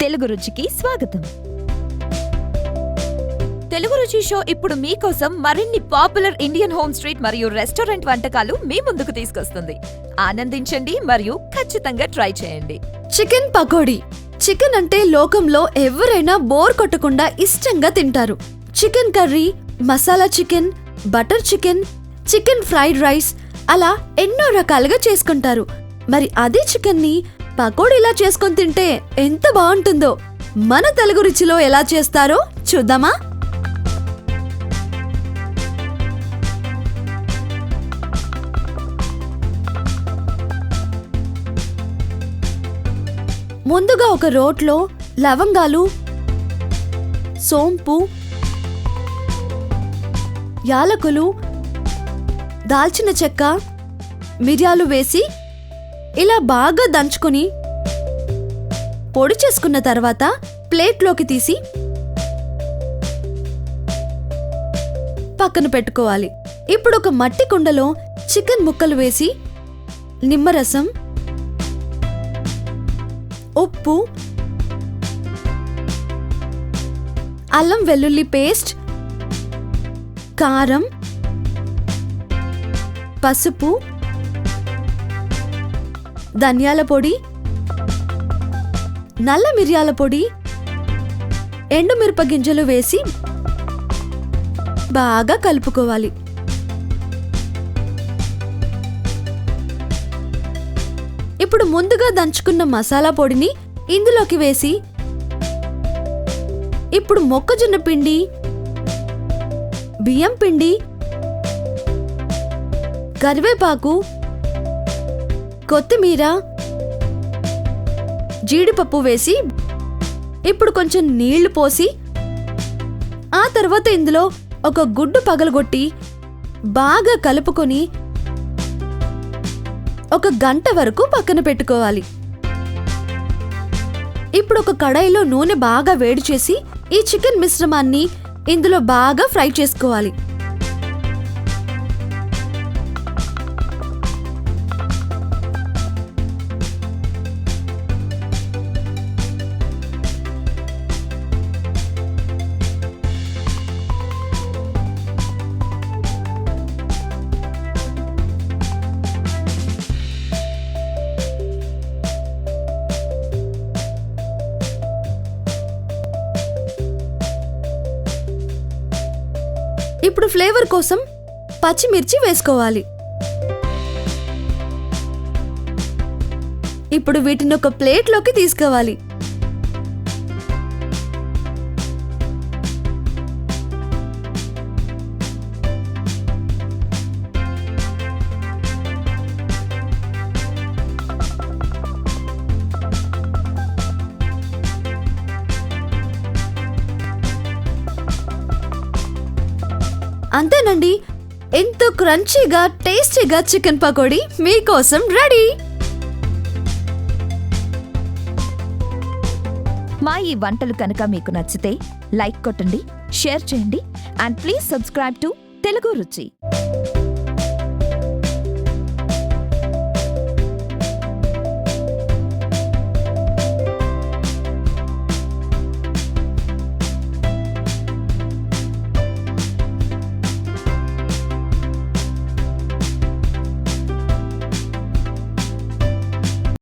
తెలుగు రుచికి స్వాగతం. తెలుగు రుచి షో ఇప్పుడు మీకోసం మరిన్ని పాపులర్ ఇండియన్ హోమ్ స్ట్రీట్ మరియు రెస్టారెంట్ వంటకాలు మీ ముందుకు తీసుకొస్తుంది. ఆనందించండి మరియు ఖచ్చితంగా ట్రై చేయండి. చికెన్ పకోడీ. చికెన్ అంటే లోకంలో ఎవరైనా బోర్ కొట్టకుండా ఇష్టంగా తింటారు. Chicken curry, masala chicken, butter chicken, chicken fried rice అలా ఎన్నో రకాలుగా చేసుకుంటారు. మరి అదే చికెన్ని పకోడీలా చేసుకొని తింటే ఎంత బాగుంటుందో మన తెలుగు రుచిలో ఎలా చేస్తారో చూద్దామా? ముందుగా ఒక రోట్లో లవంగాలు, సోంపు, యాలకులు, దాల్చిన చెక్క, మిరియాలు వేసి ఇలా బాగా దంచుకొని పొడి చేసుకున్న తర్వాత ప్లేట్లోకి తీసి పక్కన పెట్టుకోవాలి. ఇప్పుడు ఒక మట్టి కుండలో చికెన్ ముక్కలు వేసి నిమ్మరసం, ఉప్పు, అల్లం వెల్లుల్లి పేస్ట్, కారం, పసుపు, ధనియాల పొడి, నల్ల మిరియాల పొడి, ఎండుమిరప గింజలు వేసి బాగా కలుపుకోవాలి. ఇప్పుడు ముందుగా దంచుకున్న మసాలా పొడిని ఇందులోకి వేసి ఇప్పుడు మొక్కజొన్న పిండి, బియ్యం పిండి, కరివేపాకు, కొత్తిమీర, జీడిపప్పు వేసి ఇప్పుడు కొంచెం నీళ్లు పోసి ఆ తర్వాత ఇందులో ఒక గుడ్డు పగలగొట్టి బాగా కలుపుకొని ఒక గంట వరకు పక్కన పెట్టుకోవాలి. ఇప్పుడు ఒక కడాయిలో నూనె బాగా వేడి చేసి ఈ చికెన్ మిశ్రమాన్ని ఇందులో బాగా ఫ్రై చేసుకోవాలి. ఇప్పుడు ఫ్లేవర్ కోసం పచ్చిమిర్చి వేసుకోవాలి. ఇప్పుడు వీటిని ఒక ప్లేట్లోకి తీసుకోవాలి. అంతేనండి, ఎంతో క్రంచీగా టేస్టీగా చికెన్ పకోడీ మీకోసం రెడీ. మా ఈ వంటలు కనుక మీకు నచ్చితే లైక్ కొట్టండి, షేర్ చేయండి and please subscribe to Telugu రుచి.